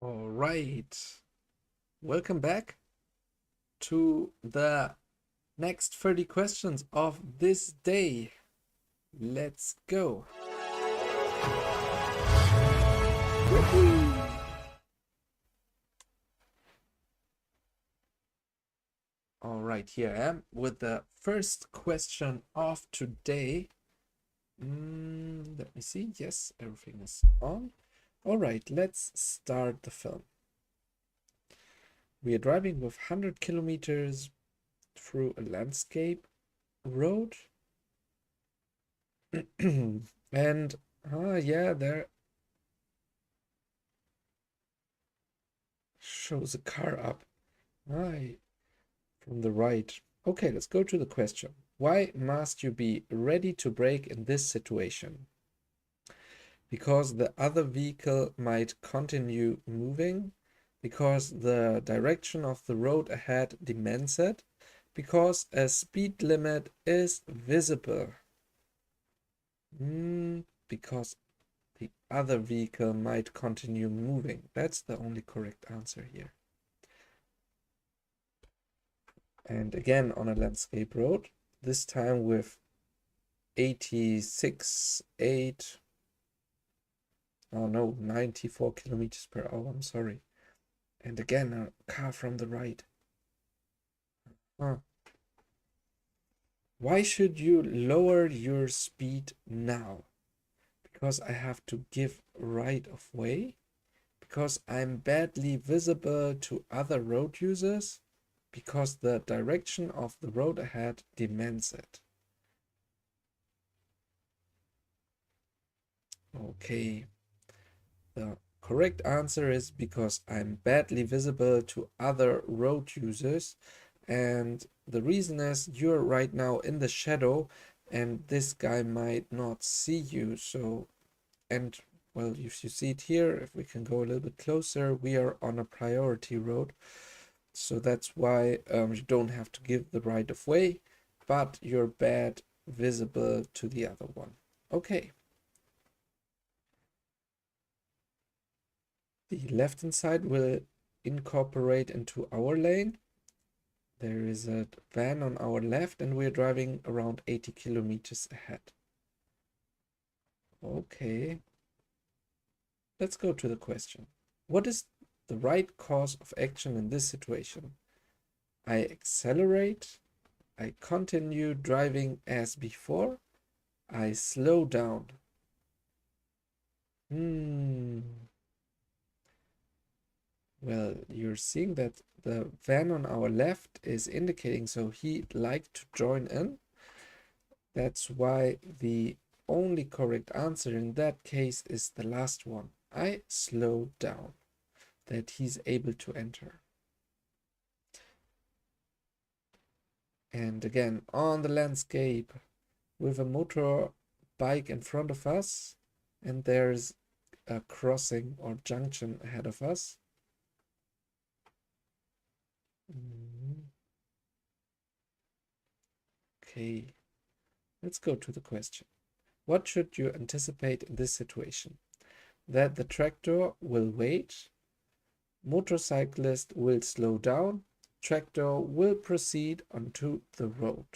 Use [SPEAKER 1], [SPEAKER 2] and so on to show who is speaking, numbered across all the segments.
[SPEAKER 1] All right, welcome back to the next 30 questions of this day. Let's go. All right, here I am with the first question of today. Let me see. Yes, everything is on. All right, let's start the film. We are driving with 100 kilometers through a landscape road. And yeah, there shows a car up. Right, from the right. Okay, let's go to the question. Why must you be ready to brake in this situation? Because the other vehicle might continue moving, because the direction of the road ahead demands it, because a speed limit is visible. Because the other vehicle might continue moving. That's the only correct answer here. And again on a landscape road, this time with 86, 8, oh no, 94 kilometers per hour, I'm sorry. And again, a car from the right. Why should you lower your speed now? Because I have to give right of way? Because I'm badly visible to other road users? Because the direction of the road ahead demands it. Okay, the correct answer is because I'm badly visible to other road users, and the reason is you're right now in the shadow and this guy might not see you. So, and well, if you see it here, if we can go a little bit closer, we are on a priority road, so that's why you don't have to give the right of way, but you're bad visible to the other one. Okay. The left-hand side will incorporate into our lane. There is a van on our left and we're driving around 80 kilometers ahead. Okay. Let's go to the question. What is the right course of action in this situation? I accelerate, I continue driving as before, I slow down. Well, you're seeing that the van on our left is indicating, so he'd like to join in. That's why the only correct answer in that case is the last one. I slow down, that he's able to enter. And again, on the landscape with a motorbike in front of us, and there's a crossing or junction ahead of us. Okay, let's go to the question. What should you anticipate in this situation? That the tractor will wait, motorcyclist will slow down, tractor will proceed onto the road.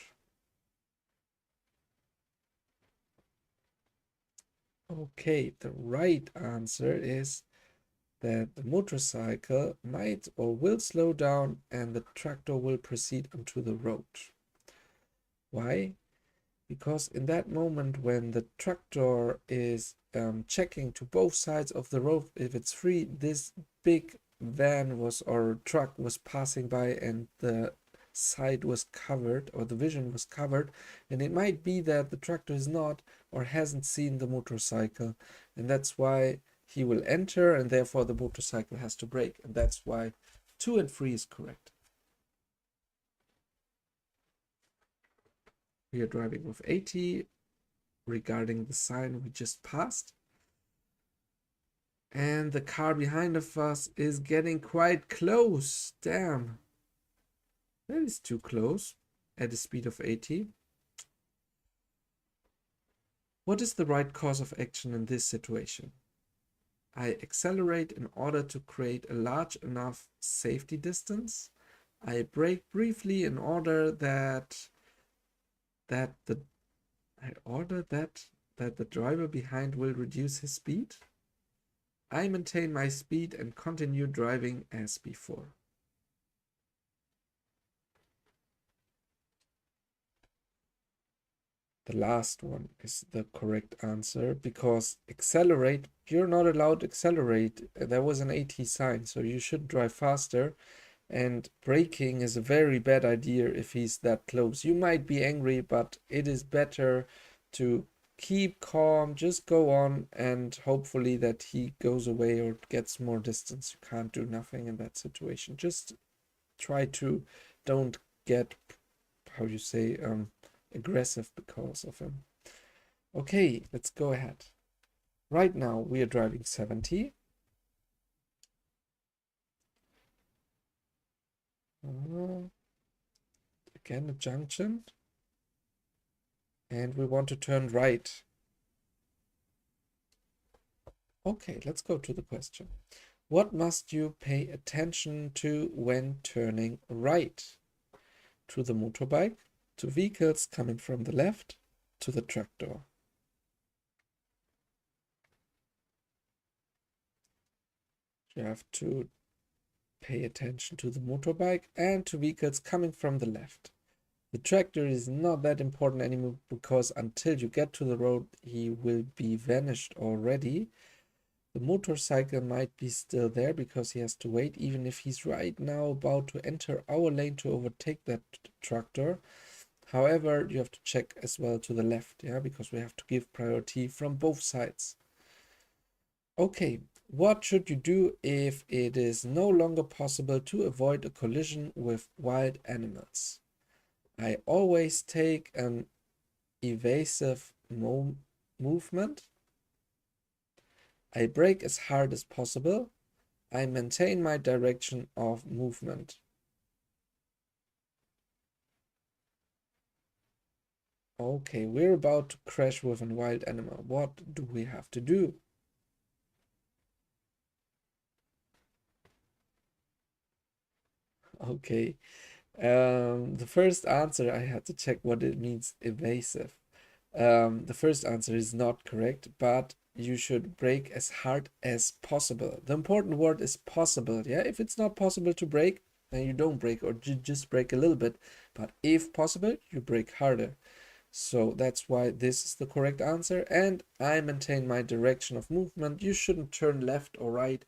[SPEAKER 1] Okay, the right answer is that the motorcycle might or will slow down and the tractor will proceed onto the road. Why? Because in that moment when the tractor is checking to both sides of the road if it's free, this big van was or truck was passing by and the side was covered or the vision was covered, and it might be that the tractor is not or hasn't seen the motorcycle, and that's why he will enter and therefore the motorcycle has to brake, and that's why 2 and 3 is correct. We are driving with 80 regarding the sign we just passed. And the car behind of us is getting quite close. Damn. That is too close at a speed of 80. What is the right course of action in this situation? I accelerate in order to create a large enough safety distance. I brake briefly in order that the driver behind will reduce his speed. I maintain my speed and continue driving as before. The last one is the correct answer, because accelerate, you're not allowed to accelerate. There was an AT sign, so you should drive faster. And braking is a very bad idea if he's that close. You might be angry, but it is better to keep calm, just go on, and hopefully that he goes away or gets more distance. You can't do nothing in that situation. Just try to don't get, how you say, aggressive because of him. Okay, let's go ahead. Right now we are driving 70. Again, a junction. And we want to turn right. Okay, let's go to the question. What must you pay attention to when turning right? To the motorbike, to vehicles coming from the left, to the tractor. You have to pay attention to the motorbike and to vehicles coming from the left. The tractor is not that important anymore, because until you get to the road, he will be vanished already. The motorcycle might be still there because he has to wait, even if he's right now about to enter our lane to overtake that tractor. However, you have to check as well to the left, yeah, because we have to give priority from both sides. Okay, what should you do if it is no longer possible to avoid a collision with wild animals? I always take an evasive movement. I brake as hard as possible. I maintain my direction of movement. Okay, we're about to crash with a wild animal. What do we have to do? Okay, the first answer, I had to check what it means, evasive. The first answer is not correct, but you should brake as hard as possible. The important word is possible. Yeah, if it's not possible to brake, then you don't brake, or you just brake a little bit. But if possible, you brake harder. So that's why this is the correct answer. And I maintain my direction of movement. You shouldn't turn left or right,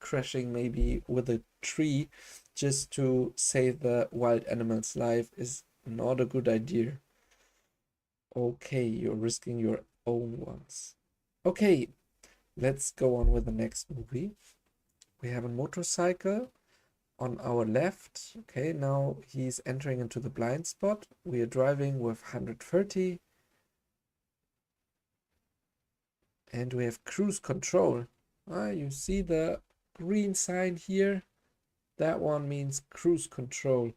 [SPEAKER 1] crashing maybe with a tree just to save the wild animal's life is not a good idea. Okay, you're risking your own ones. Okay, let's go on with the next movie. We have a motorcycle on our left. Okay, now he's entering into the blind spot. We are driving with 130. And we have cruise control. You see the green sign here? That one means cruise control.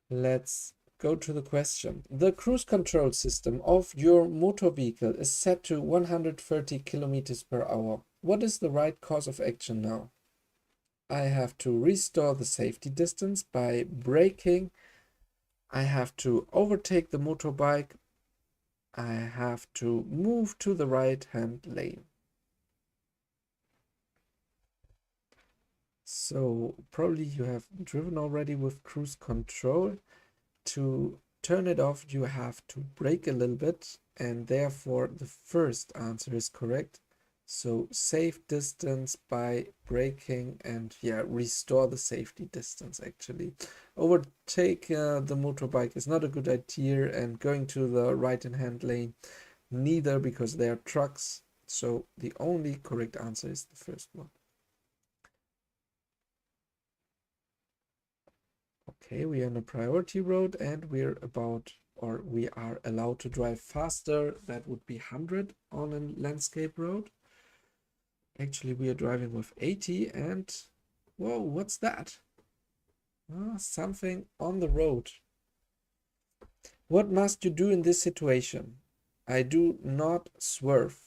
[SPEAKER 1] Let's go to the question. The cruise control system of your motor vehicle is set to 130 kilometers per hour. What is the right course of action now? I have to restore the safety distance by braking. I have to overtake the motorbike. I have to move to the right-hand lane. So probably you have driven already with cruise control. To turn it off, you have to brake a little bit, and therefore the first answer is correct. So save distance by braking, and yeah, restore the safety distance actually. Overtake the motorbike is not a good idea, and going to the right-hand lane neither, because they are trucks. So the only correct answer is the first one. Okay, we are on a priority road, and we are allowed to drive faster. That would be 100 on a landscape road. Actually, we are driving with 80, and whoa, what's that? Something on the road. What must you do in this situation? I do not swerve.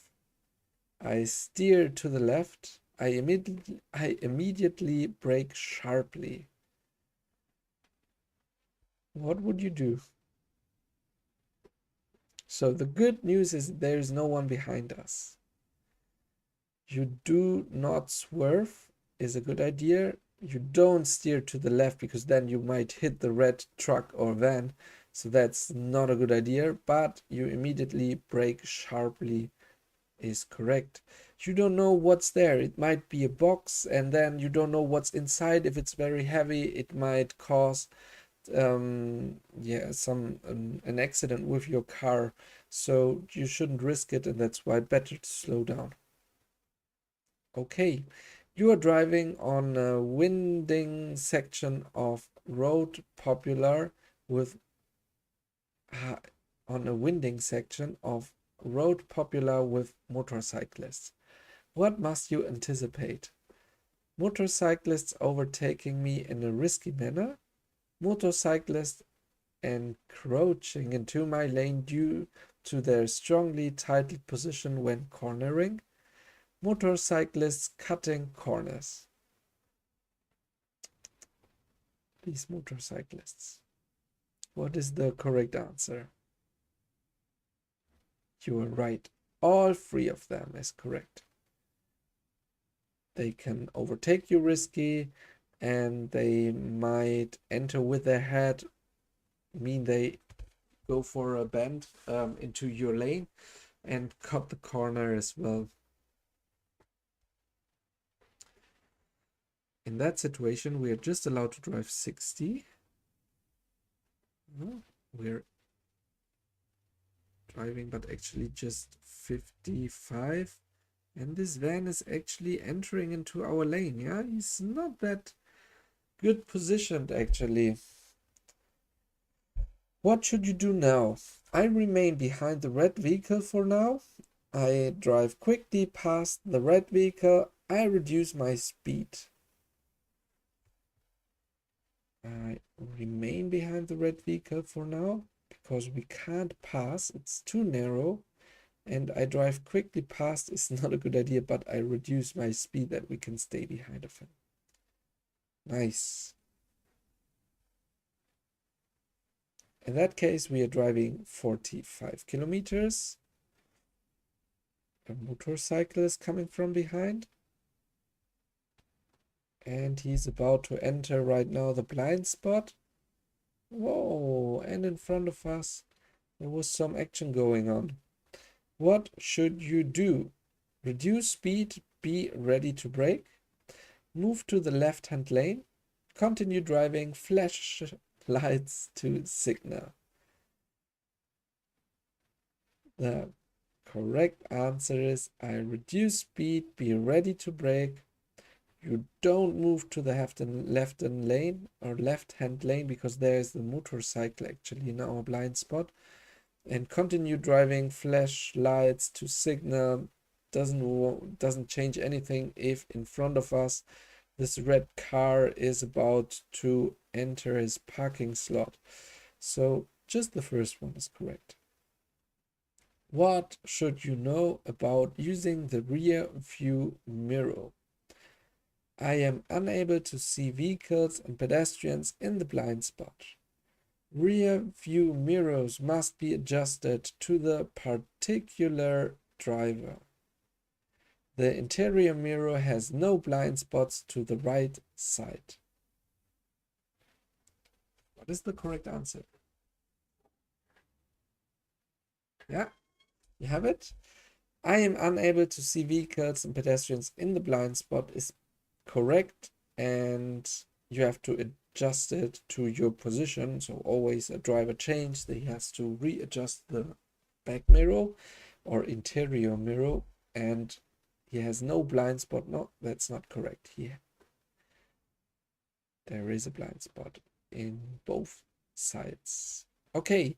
[SPEAKER 1] I steer to the left. I immediately brake sharply. What would you do? So the good news is there is no one behind us. You do not swerve is a good idea. You don't steer to the left because then you might hit the red truck or van. So that's not a good idea, but you immediately brake sharply is correct. You don't know what's there. It might be a box and then you don't know what's inside. If it's very heavy, it might cause an accident with your car. So you shouldn't risk it, and that's why better to slow down. Okay, you are driving on a winding section of road popular with on a winding section of road popular with motorcyclists. What must you anticipate? Motorcyclists overtaking me in a risky manner? Motorcyclists encroaching into my lane due to their strongly titled position when cornering? Motorcyclists cutting corners. These motorcyclists. What is the correct answer? You are right. All three of them is correct. They can overtake you risky, and they might enter with their head, mean they go for a bend into your lane and cut the corner as well. In that situation, we are just allowed to drive 60. We're driving, but actually just 55. And this van is actually entering into our lane. Yeah, he's not that good positioned, actually. What should you do now? I remain behind the red vehicle for now. I drive quickly past the red vehicle. I reduce my speed. I remain behind the red vehicle for now because we can't pass. It's too narrow. And I drive quickly past is not a good idea, but I reduce my speed that we can stay behind of him. Nice. In that case, we are driving 45 kilometers. A motorcycle is coming from behind. And he's about to enter right now the blind spot. Whoa, and in front of us, there was some action going on. What should you do? Reduce speed, be ready to brake. Move to the left-hand lane. Continue driving, flash lights to signal. The correct answer is I reduce speed, be ready to brake. You don't move to the left-hand lane or left-hand lane because there is the motorcycle actually in our blind spot. And continue driving, flash lights to signal. Doesn't change anything if in front of us this red car is about to enter his parking slot. So just the first one is correct. What should you know about using the rear view mirror? I am unable to see vehicles and pedestrians in the blind spot. Rear view mirrors must be adjusted to the particular driver. The interior mirror has no blind spots to the right side. What is the correct answer? Yeah, you have it. I am unable to see vehicles and pedestrians in the blind spot is correct, and you have to adjust it to your position. So always a driver change, he has to readjust the back mirror or interior mirror, and he has no blind spot. No, that's not correct here. There is a blind spot in both sides. Okay,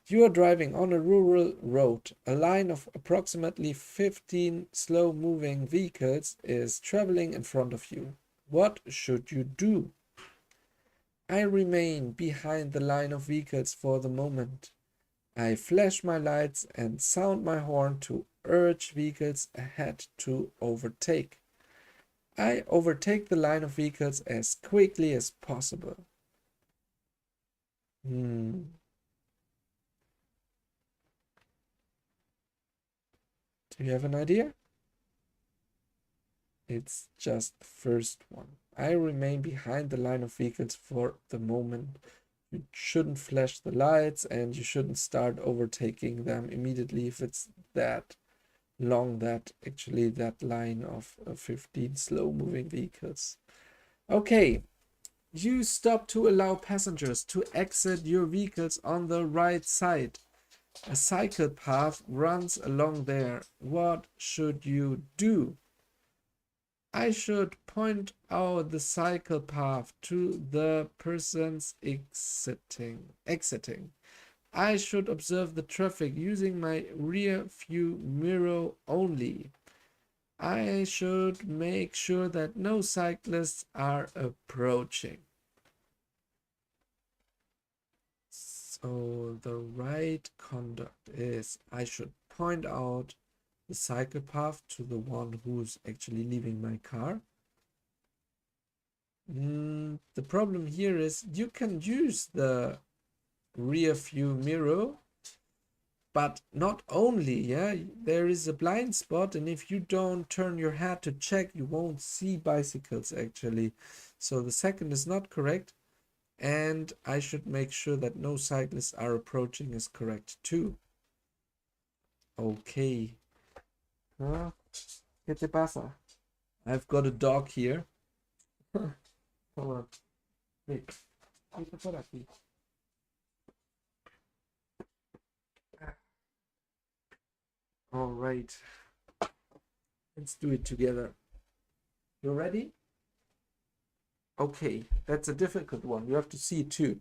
[SPEAKER 1] you are driving on a rural road. A line of approximately 15 slow-moving vehicles is traveling in front of you. What should you do? I remain behind the line of vehicles for the moment. I flash my lights and sound my horn to urge vehicles ahead to overtake. I overtake the line of vehicles as quickly as possible. Do you have an idea? It's just the first one. I remain behind the line of vehicles for the moment. You shouldn't flash the lights and you shouldn't start overtaking them immediately if it's that long, that line of 15 slow moving vehicles. Okay, you stop to allow passengers to exit your vehicles on the right side. A cycle path runs along there. What should you do? I should point out the cycle path to the persons exiting. I should observe the traffic using my rear view mirror only. I should make sure that no cyclists are approaching. So the right conduct is I should point out the cycle path to the one who's actually leaving my car. The problem here is you can use the rear view mirror, but not only, there is a blind spot, and if you don't turn your head to check, you won't see bicycles actually. So the second is not correct, and I should make sure that no cyclists are approaching is correct too. Okay. ¿Qué te pasa? I've got a dog here. Come on. Wait. Vete por aquí. All right. Let's do it together. You ready? Okay, that's a difficult one. You have to see it too.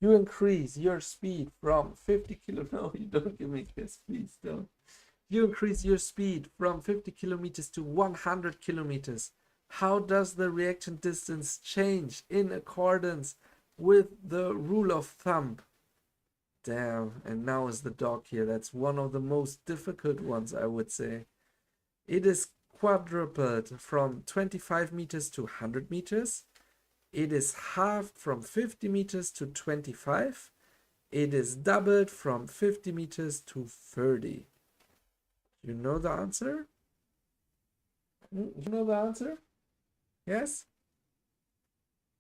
[SPEAKER 1] You increase your speed from 50 No, you don't give me this, please don't. You increase your speed from 50 kilometers to 100 kilometers. How does the reaction distance change in accordance with the rule of thumb? Damn, and now is the dog here. That's one of the most difficult ones, I would say. It is quadrupled from 25 meters to 100 meters. It is halved from 50 meters to 25. It is doubled from 50 meters to 30. You know the answer? You know the answer? Yes?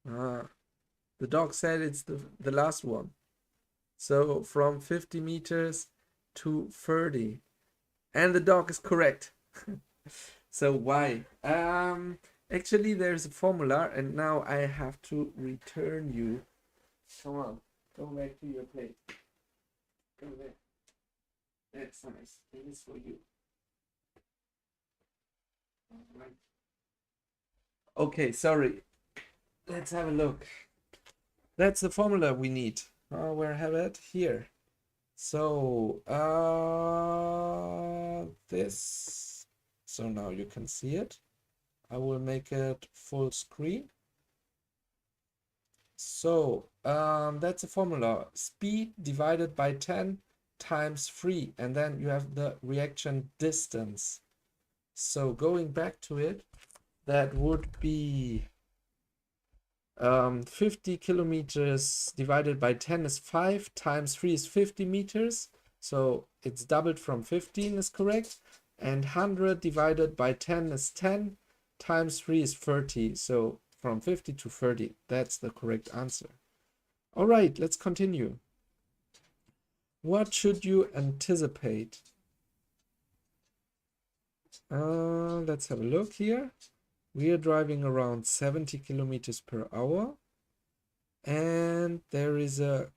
[SPEAKER 1] The dog said it's the last one. So from 50 meters to 30. And the dog is correct. So why? Actually, there's a formula, and now I have to return you. Come on, go back to your plate. Go there. That's nice. It is for you. All right. Okay, sorry. Let's have a look. That's the formula we need. Where have it? Here. So, this. So now you can see it. I will make it full screen. So, that's a formula. Speed divided by 10 times 3. And then you have the reaction distance. So going back to it, that would be 50 kilometers divided by 10 is 5, times 3 is 50 meters. So it's doubled from 15 is correct. And 100 divided by 10 is 10, times 3 is 30. So from 50 to 30, that's the correct answer. All right, let's continue. What should you anticipate? Let's have a look here. We are driving around 70 kilometers per hour. And there is a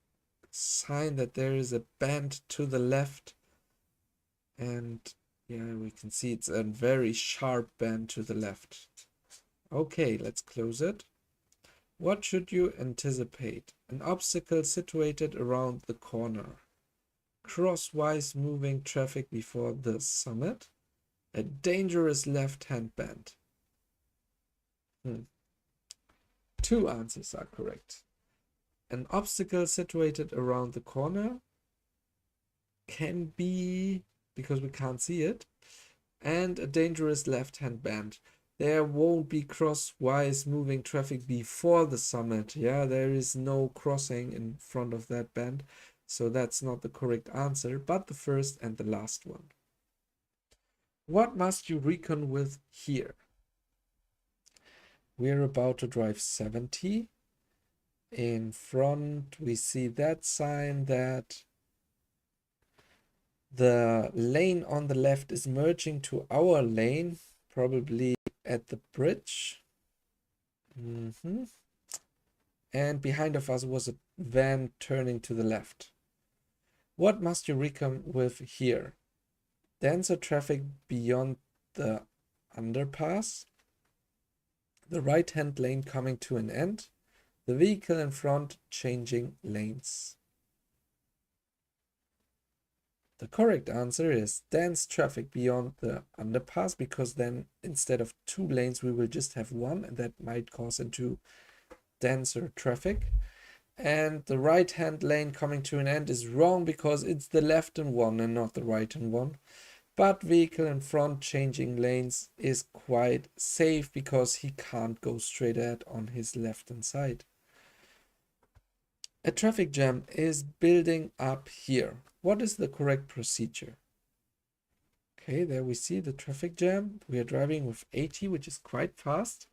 [SPEAKER 1] sign that there is a bend to the left. And yeah, we can see it's a very sharp bend to the left. Okay, let's close it. What should you anticipate? An obstacle situated around the corner. Crosswise moving traffic before the summit. A dangerous left-hand bend. Two answers are correct. An obstacle situated around the corner can be because we can't see it, and a dangerous left-hand bend. There won't be crosswise moving traffic before the summit. Yeah, there is no crossing in front of that bend. So that's not the correct answer, but the first and the last one. What must you reckon with here? We're about to drive 70. In front, we see that sign that the lane on the left is merging to our lane, probably at the bridge. And behind of us was a van turning to the left. What must you reckon with here? Denser traffic beyond the underpass, the right-hand lane coming to an end, the vehicle in front changing lanes. The correct answer is dense traffic beyond the underpass, because then instead of 2 lanes we will just have 1, and that might cause into denser traffic. And the right-hand lane coming to an end is wrong, because it's the left-hand one and not the right-hand one. But vehicle in front changing lanes is quite safe, because he can't go straight ahead on his left-hand side. A traffic jam is building up here. What is the correct procedure? Okay, there we see the traffic jam. We are driving with 80, which is quite fast,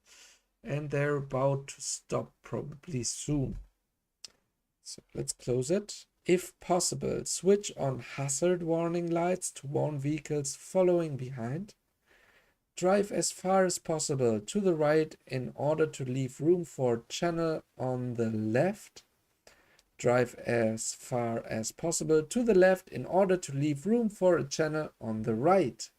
[SPEAKER 1] and they're about to stop probably soon. So let's close it. If possible, switch on hazard warning lights to warn vehicles following behind. Drive as far as possible to the right in order to leave room for channel on the left. Drive as far as possible to the left in order to leave room for a channel on the right.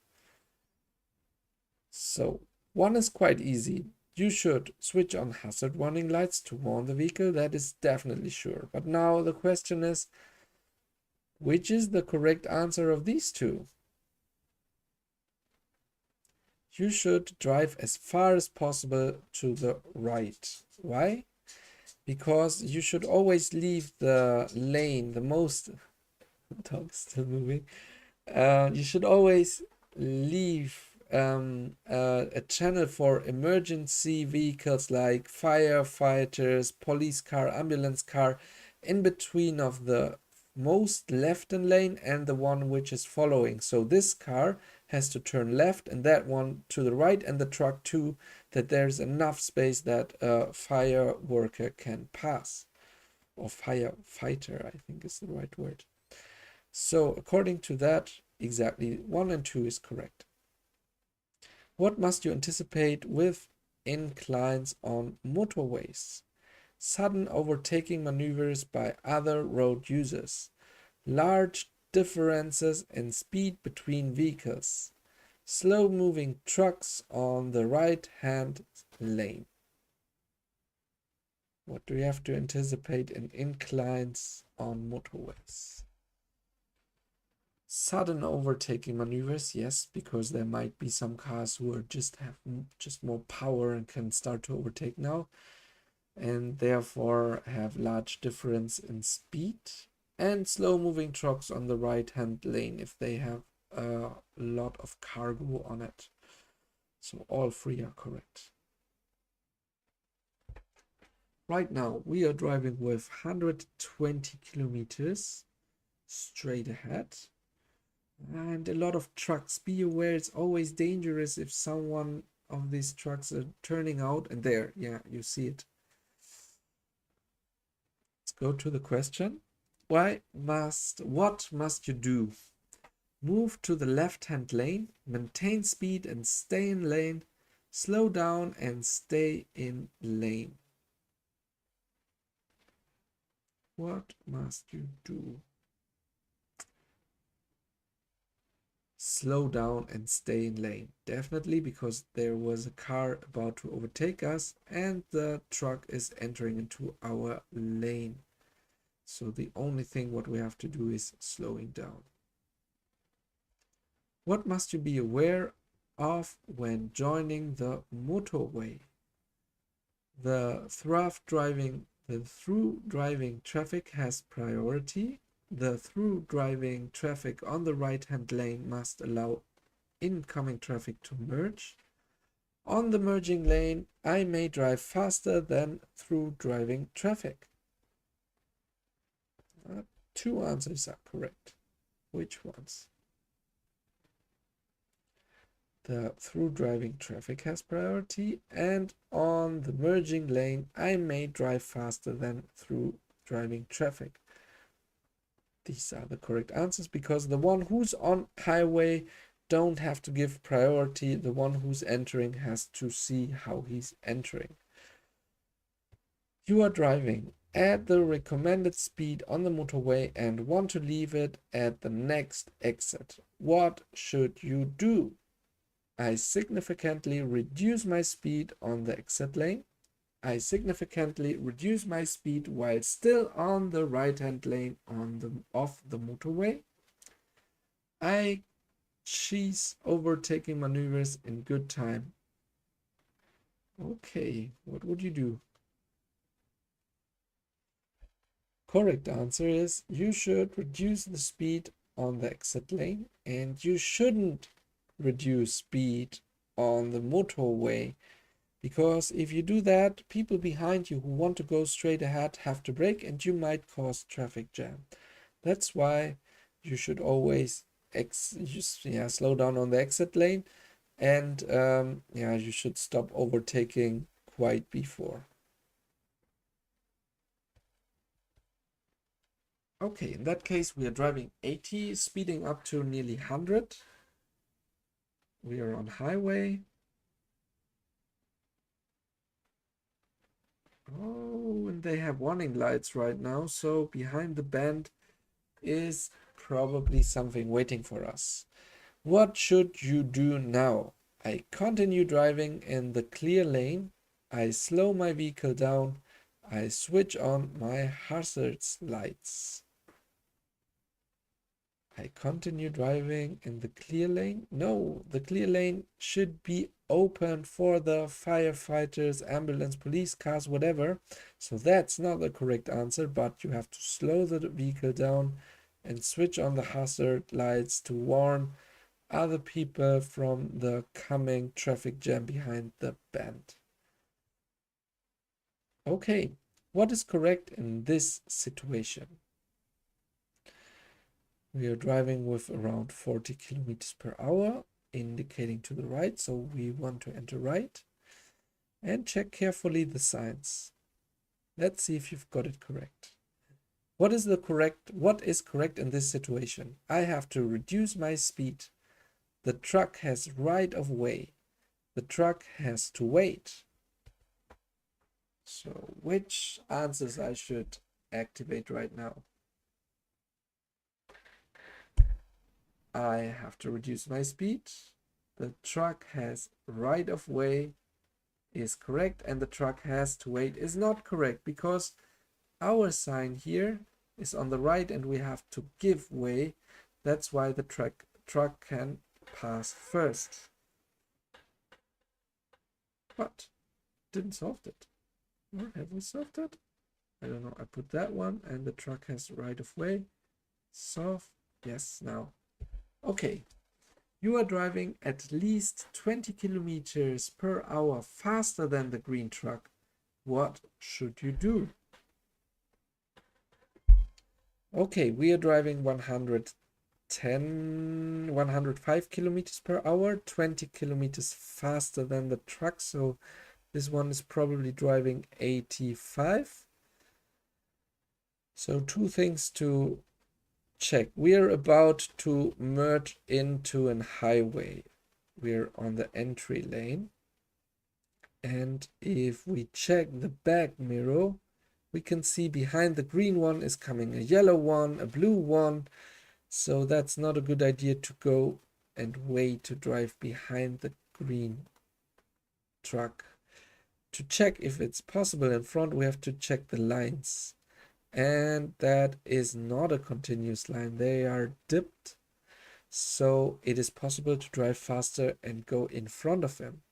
[SPEAKER 1] So one is quite easy. You should switch on hazard warning lights to warn the vehicle. That is definitely sure. But now the question is, which is the correct answer of these two? You should drive as far as possible to the right. Why? Because you should always leave the lane, the dog is still moving. You should always leave a channel for emergency vehicles like firefighters, police car, ambulance car, in between of the most left-hand lane and the one which is following. So this car has to turn left and that one to the right, and the truck too, that there's enough space that a fire worker can pass, or firefighter, I think is the right word. So according to that, exactly 1 and 2 is correct. What must you anticipate with inclines on motorways? Sudden overtaking maneuvers by other road users, large differences in speed between vehicles, slow-moving trucks on the right-hand lane. What do we have to anticipate in inclines on motorways? Sudden overtaking maneuvers, yes, because there might be some cars who are have more power and can start to overtake now, and therefore have large difference in speed. And slow-moving trucks on the right-hand lane if they have a lot of cargo on it. So all 3 are correct. Right now we are driving with 120 kilometers straight ahead, and a lot of trucks. Be aware, it's always dangerous if someone of these trucks are turning out, and there, yeah, you see it. Let's go to the question. What must you do? Move to the left-hand lane, maintain speed and stay in lane, slow down and stay in lane. What must you do? Slow down and stay in lane. Definitely, because there was a car about to overtake us and the truck is entering into our lane. So the only thing what we have to do is slowing down. What must you be aware of when joining the motorway? The through driving traffic has priority. The through driving traffic on the right-hand lane must allow incoming traffic to merge. On the merging lane, I may drive faster than through driving traffic. Two answers are correct. Which ones? The through driving traffic has priority, and on the merging lane, I may drive faster than through driving traffic. These are the correct answers because the one who's on highway don't have to give priority. The one who's entering has to see how he's entering. You are driving at the recommended speed on the motorway and want to leave it at the next exit. What should you do? I significantly reduce my speed on the exit lane. I significantly reduce my speed while still on the right-hand lane of the motorway. I cheese overtaking maneuvers in good time. Okay, what would you do? Correct answer is you should reduce the speed on the exit lane, and you shouldn't reduce speed on the motorway, because if you do that, people behind you who want to go straight ahead have to brake and you might cause traffic jam. That's why you should always slow down on the exit lane, and you should stop overtaking quite before. Okay, in that case, we are driving 80, speeding up to nearly 100. We are on highway. Oh, and they have warning lights right now, so behind the bend is probably something waiting for us. What should you do now? I continue driving in the clear lane. I slow my vehicle down. I switch on my hazards lights. I continue driving in the clear lane. No, the clear lane should be open for the firefighters, ambulance, police cars, whatever. So that's not the correct answer, but you have to slow the vehicle down and switch on the hazard lights to warn other people from the coming traffic jam behind the bend. Okay, what is correct in this situation? We are driving with around 40 kilometers per hour, indicating to the right, so we want to enter right. And check carefully the signs. Let's see if you've got it correct. What is correct in this situation? I have to reduce my speed. The truck has right of way. The truck has to wait. So which answers I should activate right now? I have to reduce my speed. The truck has right of way is correct, and the truck has to wait is not correct, because our sign here is on the right and we have to give way. That's why the truck can pass first. But didn't solve it. Or have we solved it? I don't know. I put that one, and the truck has right of way. Solve. Yes, now. Okay. You are driving at least 20 kilometers per hour faster than the green truck. What should you do? Okay, we are driving 105 kilometers per hour, 20 kilometers faster than the truck. So this one is probably driving 85. So two things to check. We are about to merge into a highway. We're on the entry lane. And if we check the back mirror, we can see behind the green one is coming a yellow one, a blue one. So that's not a good idea to go and wait to drive behind the green truck. To check if it's possible in front, we have to check the lines. And that is not a continuous line. They are dipped. So it is possible to drive faster and go in front of him.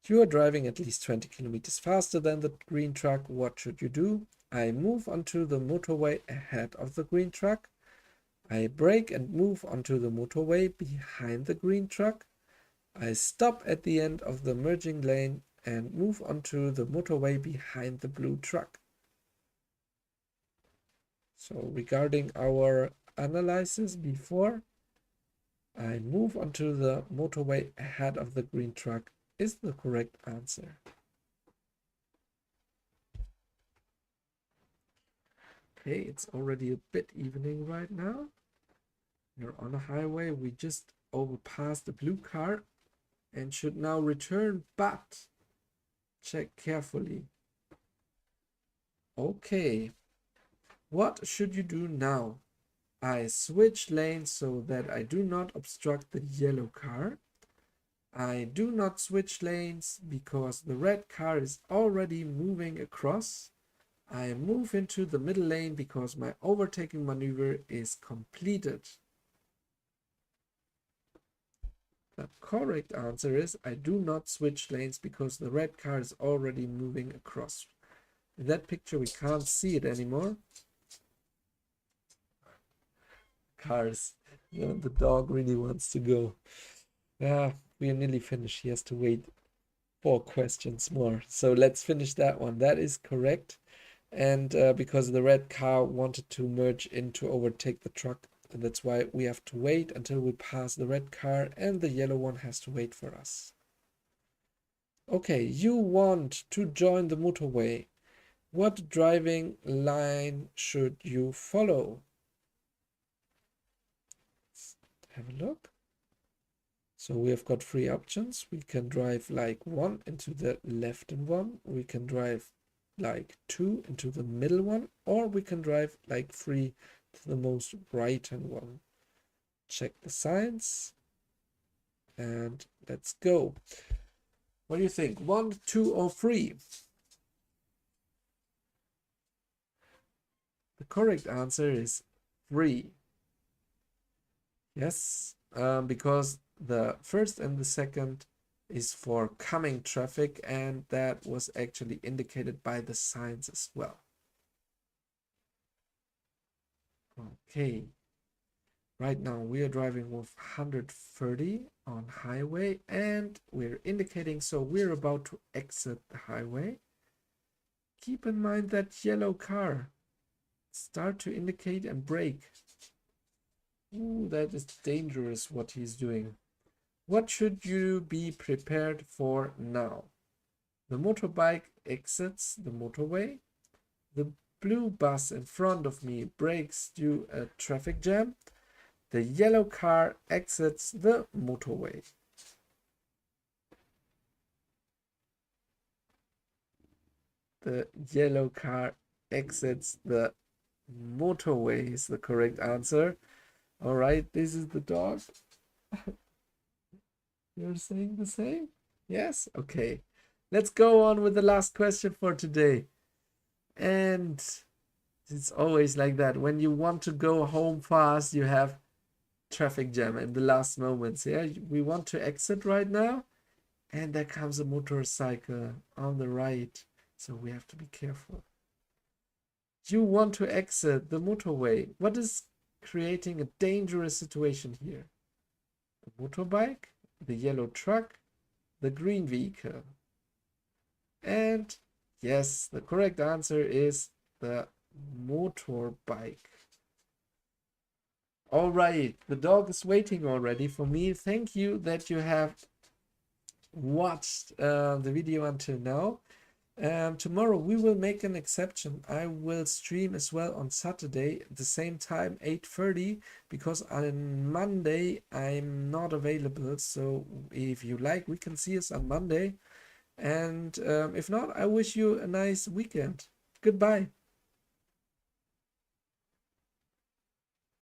[SPEAKER 1] You are driving at least 20 kilometers faster than the green truck. What should you do? I move onto the motorway ahead of the green truck. I brake and move onto the motorway behind the green truck. I stop at the end of the merging lane and move onto the motorway behind the blue truck. So regarding our analysis before, I move onto the motorway ahead of the green truck is the correct answer. Okay, it's already a bit evening right now. We're on a highway. We just overpassed the blue car and should now return, but check carefully. Okay, what should you do now? I switch lanes so that I do not obstruct the yellow car. I do not switch lanes because the red car is already moving across. I move into the middle lane because my overtaking maneuver is completed. The correct answer is I do not switch lanes because the red car is already moving across. In that picture we can't see it anymore. Cars. The dog really wants to go. Yeah, we are nearly finished. He has to wait 4 questions more. So let's finish that one. That is correct. And because the red car wanted to merge in to overtake the truck, and that's why we have to wait until we pass the red car, and the yellow one has to wait for us. Okay, you want to join the motorway. What driving line should you follow? Let's have a look. So we have got 3 options. We can drive like 1 into the left and 1. We can drive like 2 into the middle one, or we can drive like 3 to the most right hand one. Check the signs and let's go. What do you think? 1, 2, or 3? The correct answer is 3. Yes, because the first and the second is for coming traffic, and that was actually indicated by the signs as well. Okay, right now we are driving with 130 on highway, and we're indicating, so we're about to exit the highway. Keep in mind that yellow car. Start to indicate and brake. Ooh, that is dangerous what he's doing. What should you be prepared for now? The motorbike exits the motorway. The blue bus in front of me brakes due a traffic jam. The yellow car exits the motorway. The yellow car exits the motorway is the correct answer. All right, this is the dog. You're saying the same? Yes? Okay. Let's go on with the last question for today. And it's always like that. When you want to go home fast, you have traffic jam in the last moments. Yeah, we want to exit right now, and there comes a motorcycle on the right. So we have to be careful. You want to exit the motorway. What is creating a dangerous situation here? The motorbike, the yellow truck, the green vehicle. And yes, the correct answer is the motorbike. All right, the dog is waiting already for me. Thank you that you have watched the video until now. Tomorrow we will make an exception. I will stream as well on Saturday at the same time, 8:30, because on Monday I'm not available. So if you like, we can see us on Monday. And if not, I wish you a nice weekend. Goodbye.